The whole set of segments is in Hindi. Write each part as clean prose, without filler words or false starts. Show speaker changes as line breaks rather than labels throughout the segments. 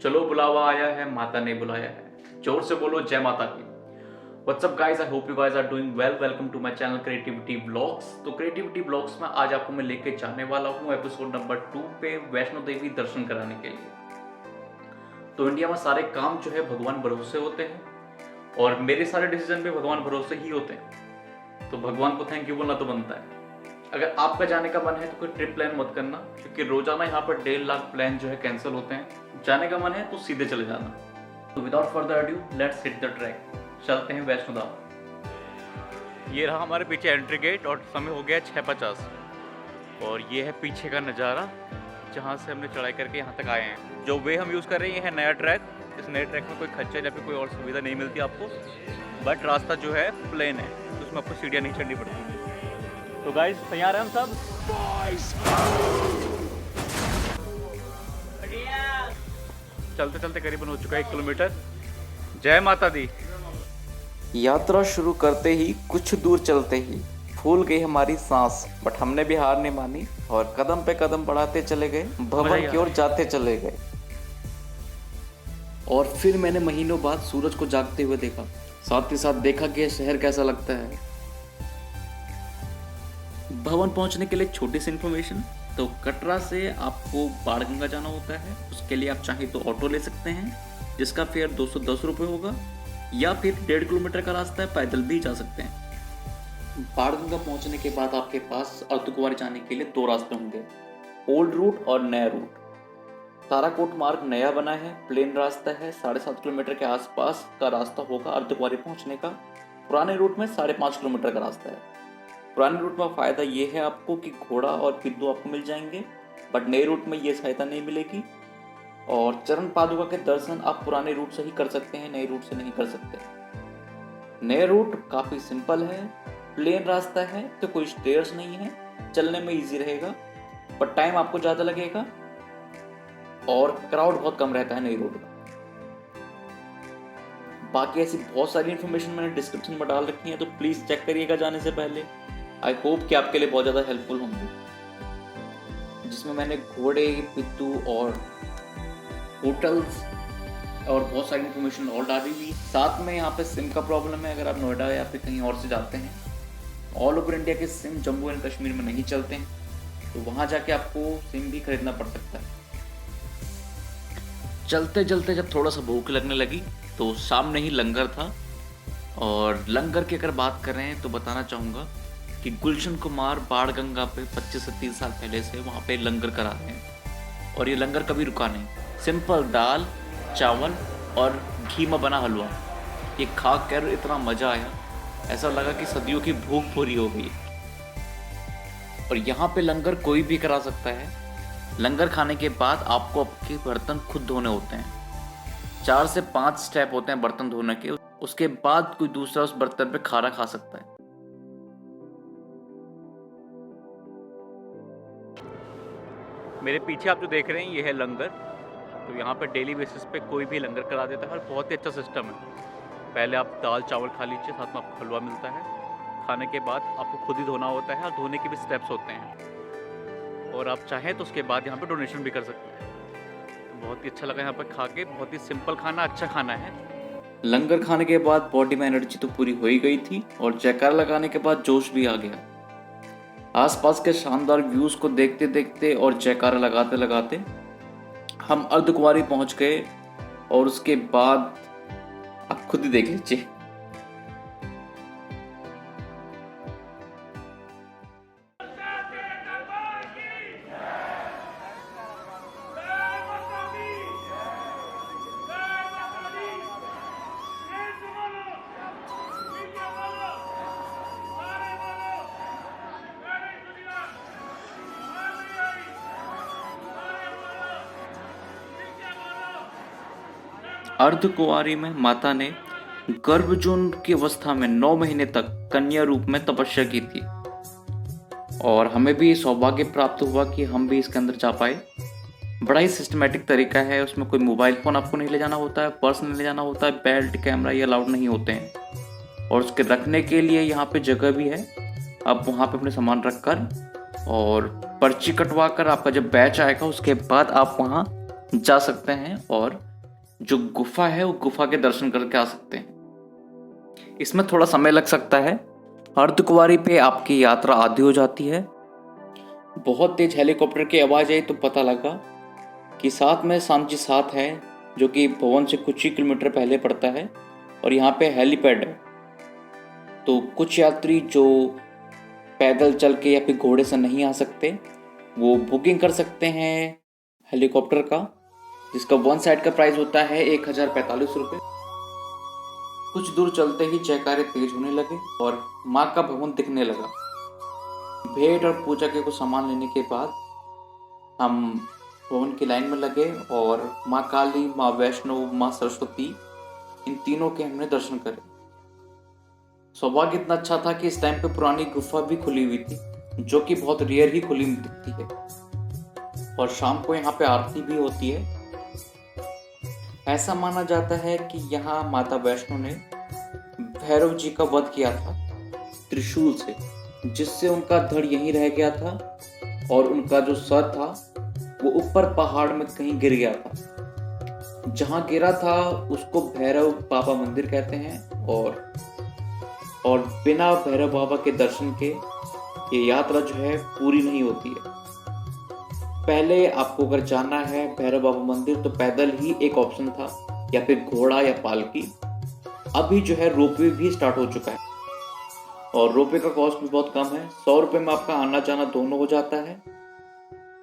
चलो बुलावा आया है, माता ने बुलाया है। जोर से बोलो जय माता की। What's up guys, I hope you guys are doing well. Welcome to my channel creativity vlogs. तो क्रिएटिविटी व्लॉग्स में आज आपको मैं लेके जाने वाला हूँ एपिसोड नंबर 2 पे वैष्णो देवी दर्शन कराने के लिए। तो इंडिया में सारे काम जो है भगवान भरोसे होते हैं और मेरे सारे डिसीजन भी भगवान भरोसे ही होते हैं। तो भगवान को थैंक यू बोलना तो बनता है। अगर आपका जाने का मन है तो कोई ट्रिप प्लान मत करना, क्योंकि रोजाना यहाँ पर 1.5 लाख प्लान जो है कैंसिल होते हैं। जाने का मन है तो सीधे चले जाना। तो without further adieu let's hit the track. चलते हैं वैष्णो देवी। ये रहा हमारे पीछे एंट्री गेट और समय हो गया 6:50 और ये है पीछे का नज़ारा जहाँ से हमने चढ़ाई करके यहाँ तक आए हैं। जो वे हम यूज़ कर रहे हैं ये है नया ट्रैक। इस नए ट्रैक में कोई खच्चर या फिर कोई और सुविधा नहीं मिलती आपको, बट रास्ता जो है प्लेन है तो उसमें आपको सीढ़ियाँ नहीं चढ़नी पड़ती। तो गाइस तैयार हैं हम सब? चलते चलते करीबन हो चुका है 1 किलोमीटर। जय माता दी।
यात्रा शुरू करते ही कुछ दूर चलते ही फूल गई हमारी सांस, बट हमने भी हार नहीं मानी और कदम पे कदम बढ़ाते चले गए, भवन की ओर जाते चले गए। और फिर मैंने महीनों बाद सूरज को जागते हुए देखा, साथ ही साथ देखा कि यह शहर कैसा लगता है। भवन पहुंचने के लिए छोटी सी इन्फॉर्मेशन, तो कटरा से आपको बाणगंगा जाना होता है। उसके लिए आप चाहे तो ऑटो ले सकते हैं जिसका फेयर 210 रुपये होगा, या फिर 1.5 किलोमीटर का रास्ता है, पैदल भी जा सकते हैं। बाणगंगा पहुंचने के बाद आपके पास अर्धकुंवारी जाने के लिए 2 रास्ते होंगे, ओल्ड रूट और नया रूट। ताराकोट मार्ग नया बना है, प्लेन रास्ता है, 7.5 किलोमीटर के आसपास का रास्ता होगा अर्धकुंवारी पहुंचने का। पुराने रूट में 5.5 किलोमीटर का रास्ता है। पुराने रूट में फ़ायदा ये है आपको कि घोड़ा और पिद्दू आपको मिल जाएंगे, बट नए रूट में ये सहायता नहीं मिलेगी। और चरण पादुका के दर्शन आप पुराने रूट से ही कर सकते हैं, नए रूट से नहीं कर सकते। नए रूट काफ़ी सिंपल है, प्लेन रास्ता है, तो कोई स्टेयर्स नहीं है, चलने में इजी रहेगा, पर टाइम आपको ज़्यादा लगेगा और क्राउड बहुत कम रहता है नई रूट का। बाकी ऐसी बहुत सारी इन्फॉर्मेशन मैंने डिस्क्रिप्शन में डाल रखी है, तो प्लीज़ चेक करिएगा जाने से पहले। आई होप कि आपके लिए बहुत ज़्यादा हेल्पफुल होंगे, जिसमें मैंने घोड़े, पिद्दू और होटल्स और बहुत सारी इन्फॉर्मेशन और डाली हुई। साथ में यहाँ पे सिम का प्रॉब्लम है, अगर आप नोएडा या फिर कहीं और से जाते हैं। ऑल ओवर इंडिया के सिम जम्मू एंड कश्मीर में नहीं चलते हैं, तो वहाँ जाके आपको सिम भी खरीदना पड़ सकता है। चलते चलते जब थोड़ा सा भूख लगने लगी तो सामने ही लंगर था, और लंगर की अगर बात करें तो बताना चाहूँगा कि गुलशन कुमार बाणगंगा पे 25 से 30 साल पहले से वहाँ पे लंगर करा रहे हैं, और ये लंगर कभी रुका नहीं। सिंपल दाल, चावल और घी में बना हलवा, ये खा कर इतना मज़ा आया, ऐसा लगा कि सदियों की भूख पूरी हो गई। और यहाँ पे लंगर कोई भी करा सकता है। लंगर खाने के बाद आपको आपके बर्तन खुद धोने होते हैं। 4 से 5 स्टेप होते हैं बर्तन धोने के, उसके बाद कोई दूसरा उस बर्तन पे खाना खा सकता है।
मेरे पीछे आप जो देख रहे हैं ये है लंगर। तो यहाँ पे डेली बेसिस पे कोई भी लंगर करा देता है और बहुत ही अच्छा सिस्टम है। पहले आप दाल चावल खा लीजिए, साथ में आपको हलवा मिलता है। खाने के बाद आपको खुद ही धोना होता है और धोने के भी स्टेप्स होते हैं, और आप चाहें तो उसके बाद यहाँ पे डोनेशन भी कर सकते हैं। तो बहुत ही अच्छा लगा यहाँ पे खा के, बहुत ही सिंपल खाना, अच्छा खाना है।
लंगर खाने के बाद बॉडी में एनर्जी तो पूरी हो ही गई थी, और जयकार लगाने के बाद जोश भी आ गया। आसपास के शानदार व्यूज़ को देखते देखते और जयकारा लगाते लगाते हम अर्धकुंवारी पहुंच गए, और उसके बाद आप खुद ही देख लीजिए। अर्धकुंवारी में माता ने गर्भजून की अवस्था में 9 महीने तक कन्या रूप में तपस्या की थी, और हमें भी सौभाग्य प्राप्त हुआ कि हम भी इसके अंदर जा पाए। बड़ा ही सिस्टमेटिक तरीका है, उसमें कोई मोबाइल फ़ोन आपको नहीं ले जाना होता है, पर्स नहीं ले जाना होता है, बेल्ट कैमरा ये अलाउड नहीं होते हैं, और उसके रखने के लिए यहाँ पे जगह भी है। आप वहाँ पे अपने सामान रख कर और पर्ची कटवा कर आपका जब बैच आएगा उसके बाद आप वहाँ जा सकते हैं और जो गुफा है वो गुफा के दर्शन करके आ सकते हैं। इसमें थोड़ा समय लग सकता है। अर्धकुंवारी पे आपकी यात्रा आधी हो जाती है। बहुत तेज हेलीकॉप्टर की आवाज़ आई तो पता लगा कि साथ में सांची साथ है, जो कि भवन से कुछ ही किलोमीटर पहले पड़ता है और यहाँ पे हेलीपैड है। तो कुछ यात्री जो पैदल चल के या फिर घोड़े से नहीं आ सकते, वो बुकिंग कर सकते हैं हेलीकॉप्टर का, जिसका वन साइड का प्राइस होता है 1045 रुपये। कुछ दूर चलते ही जयकारे तेज होने लगे और माँ का भवन दिखने लगा। भेंट और पूजा के कुछ सामान लेने के बाद हम भवन की लाइन में लगे और माँ काली, माँ वैष्णो, माँ सरस्वती, इन तीनों के हमने दर्शन करे। सौभाग्य इतना अच्छा था कि इस टाइम पे पुरानी गुफा भी खुली हुई थी, जो कि बहुत रेयर ही खुली दिखती है। और शाम को यहाँ पे आरती भी होती है। ऐसा माना जाता है कि यहाँ माता वैष्णो ने भैरव जी का वध किया था त्रिशूल से, जिससे उनका धड़ यहीं रह गया था और उनका जो सर था वो ऊपर पहाड़ में कहीं गिर गया था। जहां गिरा था उसको भैरव बाबा मंदिर कहते हैं और बिना भैरव बाबा के दर्शन के ये यात्रा जो है पूरी नहीं होती है। पहले आपको अगर जाना है भैरव बाबा मंदिर तो पैदल ही एक ऑप्शन था, या फिर घोड़ा या पालकी। अभी जो है रोपवे भी स्टार्ट हो चुका है और रोपवे का कॉस्ट भी बहुत कम है। 100 रुपये में आपका आना जाना दोनों हो जाता है।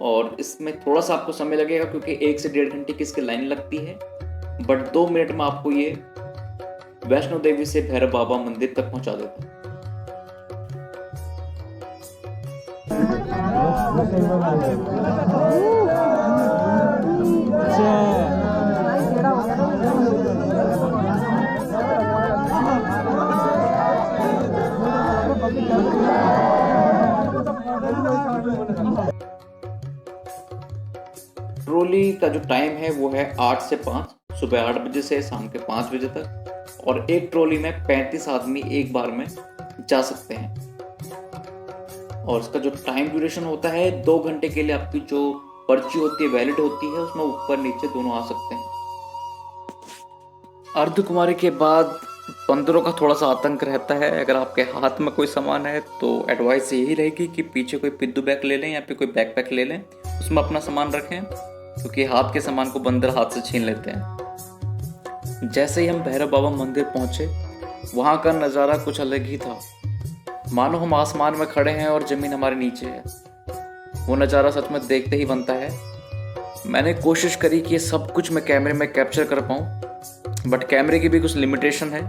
और इसमें थोड़ा सा आपको समय लगेगा क्योंकि 1 से 1.5 घंटे की इसकी लाइन लगती है, बट 2 मिनट में आपको ये वैष्णो देवी से भैरव बाबा मंदिर तक पहुंचा देता है। ट्रॉली का जो टाइम है वो है 8 से 5, सुबह 8 बजे से शाम के 5 बजे तक। और एक ट्रॉली में 35 आदमी एक बार में जा सकते हैं। और इसका जो टाइम ड्यूरेशन होता है 2 घंटे के लिए आपकी जो पर्ची होती है वैलिड होती है, उसमें ऊपर नीचे दोनों आ सकते हैं। अर्धकुमारी के बाद बंदरों का थोड़ा सा आतंक रहता है। अगर आपके हाथ में कोई सामान है तो एडवाइस यही रहेगी कि पीछे कोई पिद्दू बैग ले लें या फिर कोई बैकपैक ले लें, उसमें अपना सामान रखें, क्योंकि हाथ के सामान को बंदर हाथ से छीन लेते हैं। जैसे ही हम भैरव बाबा मंदिर पहुंचे, वहां का नज़ारा कुछ अलग ही था। मानो हम आसमान में खड़े हैं और ज़मीन हमारे नीचे है। वो नज़ारा सच में देखते ही बनता है। मैंने कोशिश करी कि ये सब कुछ मैं कैमरे में कैप्चर कर पाऊँ, बट कैमरे की भी कुछ लिमिटेशन है।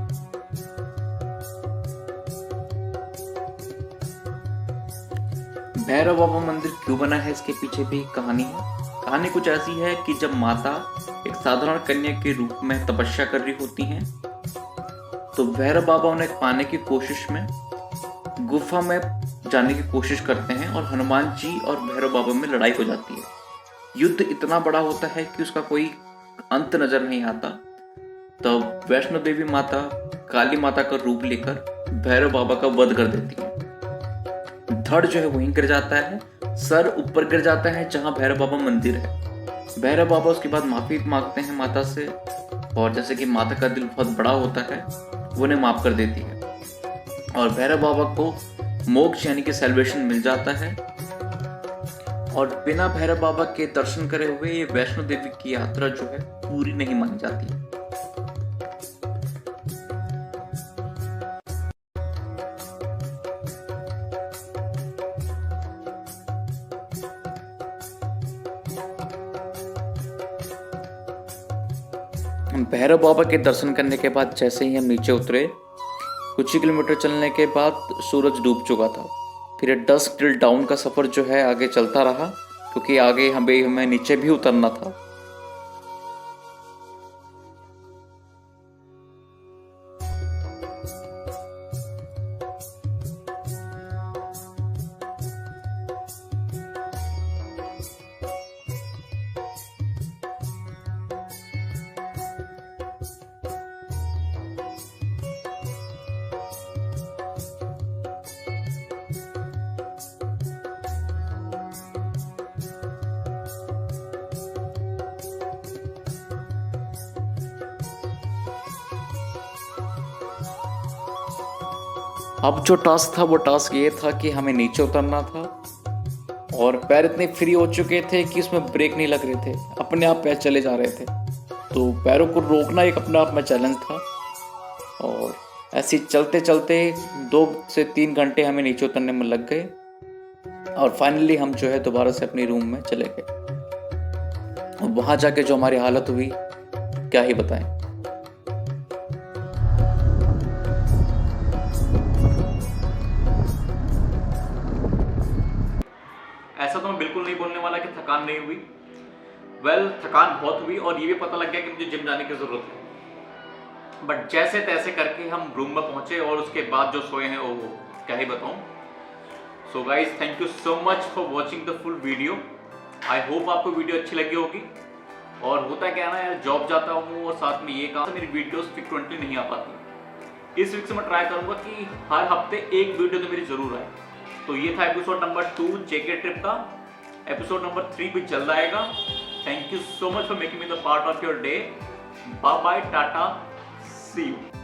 भैरव बाबा मंदिर क्यों बना है, इसके पीछे भी कहानी है। कहानी कुछ ऐसी है कि जब माता एक साधारण कन्या के रूप में तपस्या कर रही होती हैं, तो भैरव बाबा उन्हें पाने की कोशिश में गुफा में जाने की कोशिश करते हैं और हनुमान जी और भैरव बाबा में लड़ाई हो जाती है। युद्ध इतना बड़ा होता है कि उसका कोई अंत नजर नहीं आता। तो वैष्णो देवी माता काली माता का रूप लेकर भैरव बाबा का वध कर देती है। धड़ जो है वहीं गिर जाता है, सर ऊपर गिर जाता है जहां भैरव बाबा मंदिर है। भैरव बाबा उसके बाद माफी मांगते हैं माता से, और जैसे कि माता का दिल बहुत बड़ा होता है, वो उन्हें माफ कर देती है और भैरव बाबा को मोक्ष यानी कि सेल्वेशन मिल जाता है। और बिना भैरव बाबा के दर्शन करे हुए ये वैष्णो देवी की यात्रा जो है पूरी नहीं मानी जाती है। भैरव बाबा के दर्शन करने के बाद जैसे ही हम नीचे उतरे, कुछ ही किलोमीटर चलने के बाद सूरज डूब चुका था। फिर डस्क टिल डाउन का सफ़र जो है आगे चलता रहा, क्योंकि आगे हमें नीचे भी उतरना था। अब जो टास्क था वो टास्क ये था कि हमें नीचे उतरना था और पैर इतने फ्री हो चुके थे कि उसमें ब्रेक नहीं लग रहे थे, अपने आप पैर चले जा रहे थे। तो पैरों को रोकना एक अपने आप में चैलेंज था और ऐसे ही चलते चलते 2 से 3 घंटे हमें नीचे उतरने में लग गए और फाइनली हम जो है दोबारा से अपने रूम में चले गए। वहाँ जाके जो हमारी हालत हुई क्या ही बताएं।
ऐसा तो मैं बिल्कुल नहीं बोलने वाला कि थकान नहीं हुई। थकान बहुत हुई और ये भी पता लग गया कि मुझे जिम जाने की जरूरत है। बट जैसे तैसे करके हम रूम में पहुंचे और उसके बाद जो सोए हैं वो क्या ही बताऊं। So guys, thank you so much for watching the full video. I hope आपको वीडियो अच्छी लगी होगी। और होता क्या है ना यार, जॉब जाता हूँ और साथ में ये काम, मेरी वीडियोस फ्रिक्वेंटली नहीं आ पाती। इस वीक से मैं ट्राई करूंगा कि हर हफ्ते एक वीडियो तो मेरी जरूर आए। तो ये था एपिसोड नंबर 2 जेके ट्रिप का। एपिसोड नंबर 3 भी जल्द आएगा। Thank you so much for making me the part of your day. Bye bye, tata, see you.